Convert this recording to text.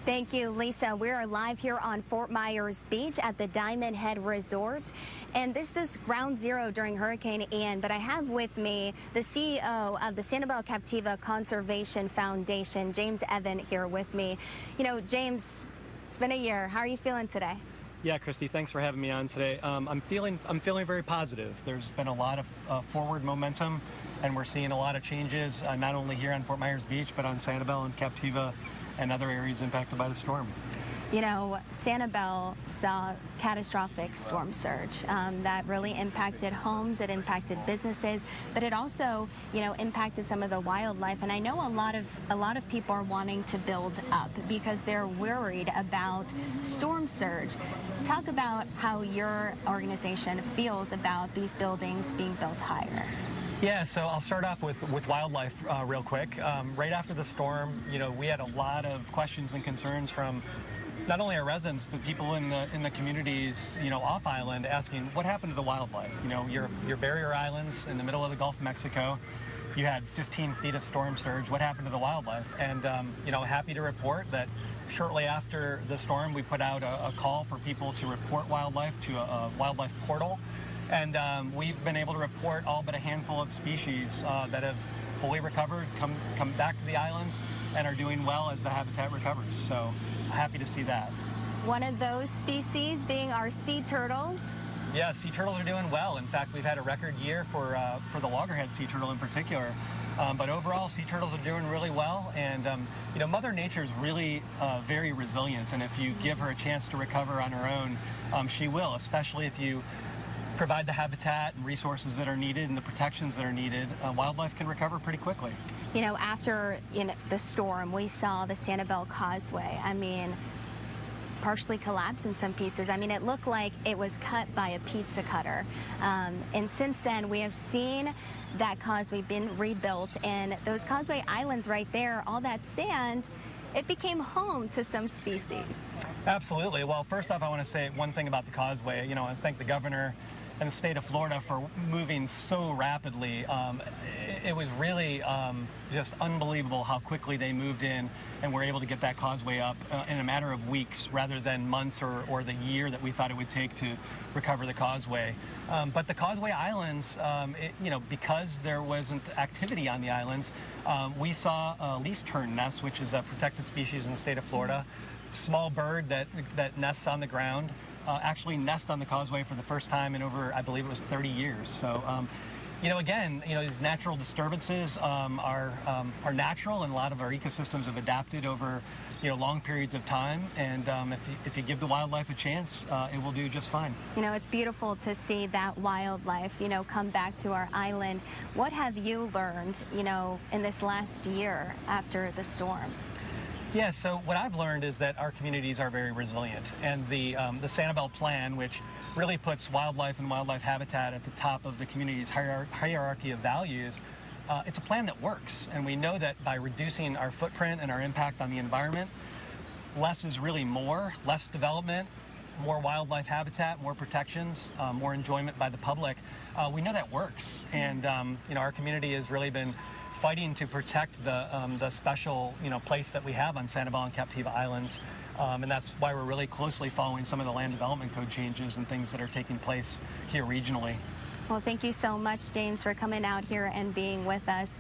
Thank you, Lisa. We are live here on Fort Myers Beach at the Diamond Head Resort. And this is ground zero during Hurricane Ian. But I have with me the CEO of the Sanibel-Captiva Conservation Foundation, James Evans, here with me. You know, James, it's been a year. How are you feeling today? Yeah, Christy, thanks for having me on today. I'm feeling very positive. There's been a lot of forward momentum, and we're seeing a lot of changes, not only here on Fort Myers Beach, but on Sanibel and Captiva and other areas impacted by the storm. You know, Sanibel saw catastrophic storm surge that really impacted homes, it impacted businesses, but it also, you know, impacted some of the wildlife. And I know a lot of people are wanting to build up because they're worried about storm surge. Talk about how your organization feels about these buildings being built higher. Yeah, so I'll start off with wildlife real quick. Right after the storm, you know, we had a lot of questions and concerns from not only our residents, but people in the communities, you know, off island, asking what happened to the wildlife. You know, your barrier islands in the middle of the Gulf of Mexico, you had 15 feet of storm surge. What happened to the wildlife? And you know, happy to report that shortly after the storm, we put out a call for people to report wildlife to a wildlife portal. And we've been able to report all but a handful of species that have fully recovered, come back to the islands, and are doing well as the habitat recovers. So happy to see that. One of those species being our sea turtles. Yeah, sea turtles are doing well. In fact, we've had a record year for the loggerhead sea turtle in particular. But overall, sea turtles are doing really well. And you know, Mother Nature is really very resilient. And if you give her a chance to recover on her own, she will, especially if you provide the habitat and resources that are needed and the protections that are needed. Wildlife can recover pretty quickly. You know, after the storm, we saw the Sanibel Causeway. I mean, partially collapse in some pieces. I mean, it looked like it was cut by a pizza cutter. And since then, we have seen that causeway been rebuilt, and those causeway islands right there, all that sand, it became home to some species. Absolutely. Well, first off, I want to say one thing about the causeway. You know, I thank the governor and the state of Florida for moving so rapidly. It was really just unbelievable how quickly they moved in and were able to get that causeway up in a matter of weeks rather than months or the year that we thought it would take to recover the causeway. But the causeway islands, you know, because there wasn't activity on the islands, we saw a least tern nest, which is a protected species in the state of Florida. Small bird that nests on the ground. Actually nest on the causeway for the first time in over, I believe it was 30 years. So, you know, again, you know, these natural disturbances are natural, and a lot of our ecosystems have adapted over, you know, long periods of time. And if you give the wildlife a chance, it will do just fine. You know, it's beautiful to see that wildlife, you know, come back to our island. What have you learned, you know, in this last year after the storm? Yeah, so what I've learned is that our communities are very resilient, and the Sanibel plan, which really puts wildlife and wildlife habitat at the top of the community's hierarchy of values, it's a plan that works. And we know that by reducing our footprint and our impact on the environment, less is really more, less development, more wildlife habitat, more protections, more enjoyment by the public. We know that works, and you know, our community has really been fighting to protect the special, you know, place that we have on Sanibel and Captiva Islands, and that's why we're really closely following some of the land development code changes and things that are taking place here regionally. Well, thank you so much, James, for coming out here and being with us.